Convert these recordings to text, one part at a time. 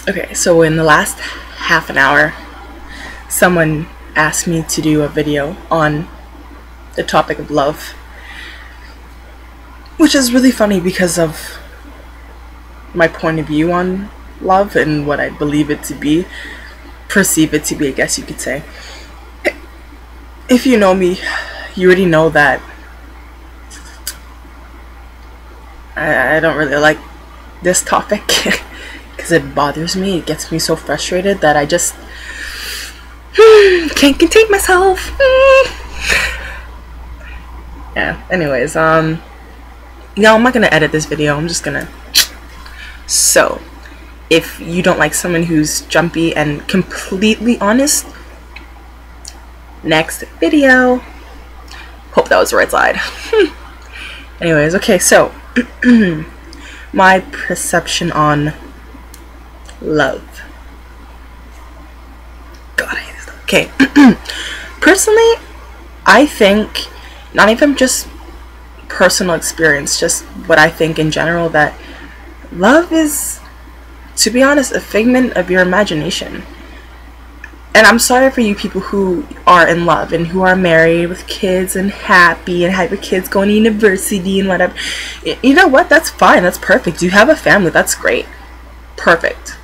Okay, so in the last half an hour, someone asked me to do a video on the topic of love, which is really funny because of my point of view on love and what I believe it to be, perceive it to be, I guess you could say. If you know me, you already know that I don't really like this topic because it bothers me. It gets me so frustrated that I just can't contain myself. Yeah, anyways, no, I'm not gonna edit this video. I'm just gonna. So, if you don't like someone who's jumpy and completely honest, next video. Hope that was the right side. Anyways, okay, so my perception on love. God, I hate this stuff. Okay. Personally, I think, not even just personal experience, just what I think in general, that love is, to be honest, a figment of your imagination. And I'm sorry for you people who are in love and who are married with kids and happy and have your kids going to university and whatever. You know what? That's fine. That's perfect. You have a family. That's great. Perfect.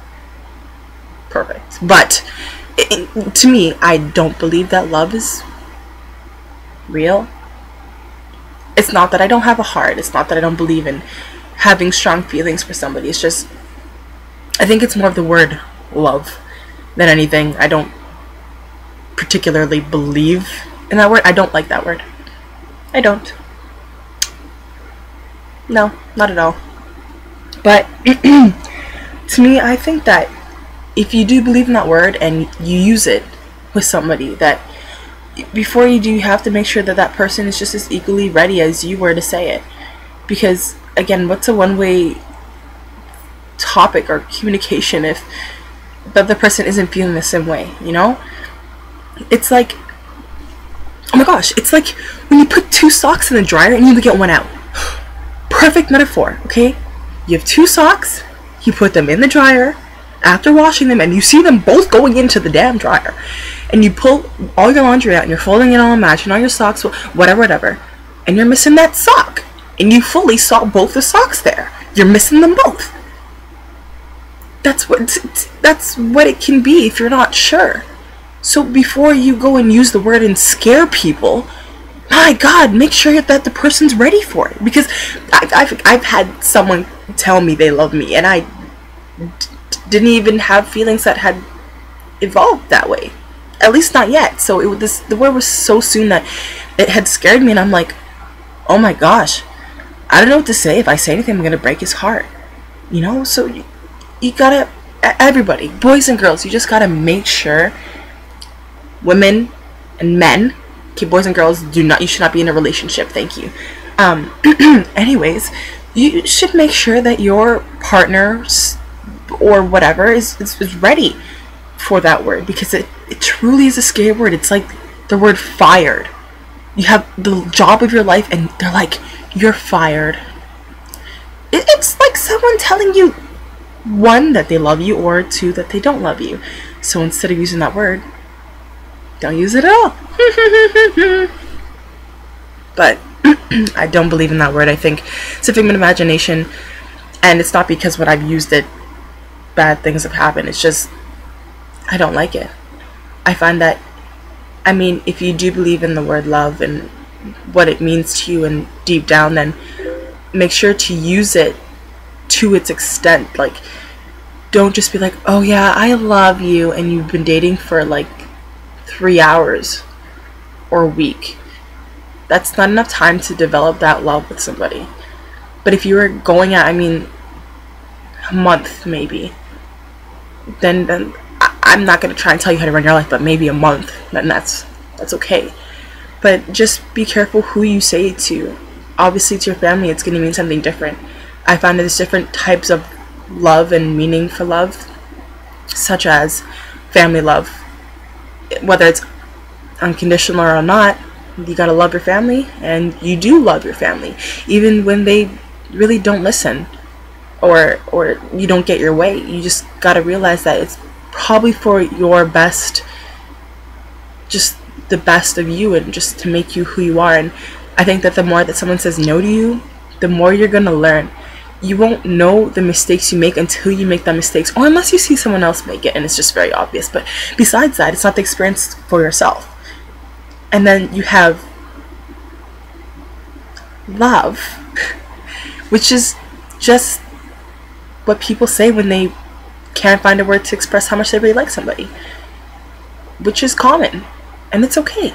Perfect. But to me, I don't believe that love is real. It's not that I don't have a heart. It's not that I don't believe in having strong feelings for somebody. It's just, I think it's more of the word love than anything. I don't particularly believe in that word. I don't like that word. I don't. No, not at all. But to me, I think that if you do believe in that word and you use it with somebody, that before you do, you have to make sure that that person is just as equally ready as you were to say it. Because again, what's a one-way topic or communication if the other person isn't feeling the same way, you know? It's like, oh my gosh, it's like when you put two socks in the dryer and you only get one out. Perfect metaphor, okay? You have two socks, you put them in the dryer after washing them, and you see them both going into the damn dryer. And you pull all your laundry out and you're folding it all, matching all your socks, whatever, and you're missing that sock. And you fully saw both the socks there. You're missing them both. That's what it can be if you're not sure. So before you go and use the word and scare people, my God, make sure that the person's ready for it. Because I've had someone tell me they love me, and I didn't even have feelings that had evolved that way. At least not yet. So the word was so soon that it had scared me, and I'm like, oh my gosh, I don't know what to say. If I say anything, I'm gonna break his heart. You know, so you gotta, everybody, boys and girls, you just gotta make sure, women and men, okay, boys and girls, you should not be in a relationship, thank you. Anyways, you should make sure that your partner or whatever is ready for that word, because it truly is a scary word. It's like the word fired. You have the job of your life and they're like, you're fired. It's like someone telling you, one, that they love you, or two, that they don't love you. So instead of using that word, don't use it at all. But I don't believe in that word. I think it's a figment of imagination, and it's not because when I've used it, bad things have happened. It's just, I don't like it. I find that, I mean, if you do believe in the word love and what it means to you and deep down, then make sure to use it to its extent. Like, don't just be like, oh yeah, I love you, and you've been dating for like 3 hours or a week. That's not enough time to develop that love with somebody. But if you were going at, I mean, a month maybe, then I'm not going to try and tell you how to run your life, but maybe a month, then that's okay. But just be careful who you say it to. Obviously to your family, it's going to mean something different. I find that there's different types of love and meaning for love, such as family love. Whether it's unconditional or not, you gotta love your family, and you do love your family, even when they really don't listen. or you don't get your way. You just gotta realize that it's probably for your best, just the best of you, and just to make you who you are. And I think that the more that someone says no to you, the more you're gonna learn. You won't know the mistakes you make until you make the mistakes, or unless you see someone else make it and it's just very obvious. But besides that, it's not the experience for yourself. And then you have love, which is just what people say when they can't find a word to express how much they really like somebody, which is common, and it's okay.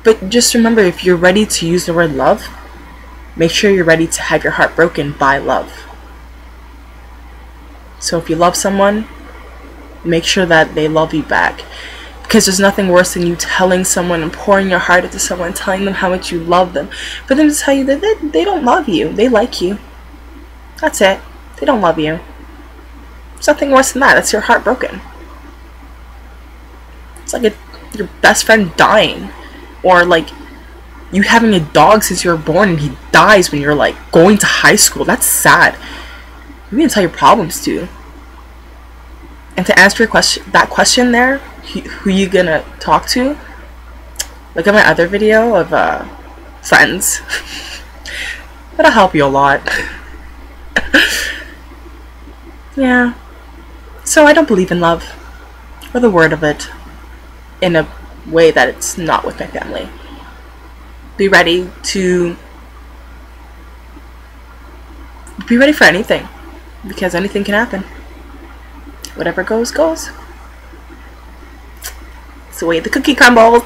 But just remember, if you're ready to use the word love, make sure you're ready to have your heart broken by love. So if you love someone, make sure that they love you back. Because there's nothing worse than you telling someone and pouring your heart into someone, telling them how much you love them, but then to tell you that they don't love you. They like you. That's it. They don't love you. There's nothing worse than that. That's your heart broken. It's like your best friend dying. Or like you having a dog since you were born and he dies when you're like going to high school. That's sad. You need to tell your problems to. And to answer your question there, who you gonna talk to? Look at my other video of friends. That'll help you a lot. Yeah. So I don't believe in love, or the word of it, in a way that it's not with my family. Be ready for anything, because anything can happen. Whatever goes, goes. It's the way the cookie crumbles.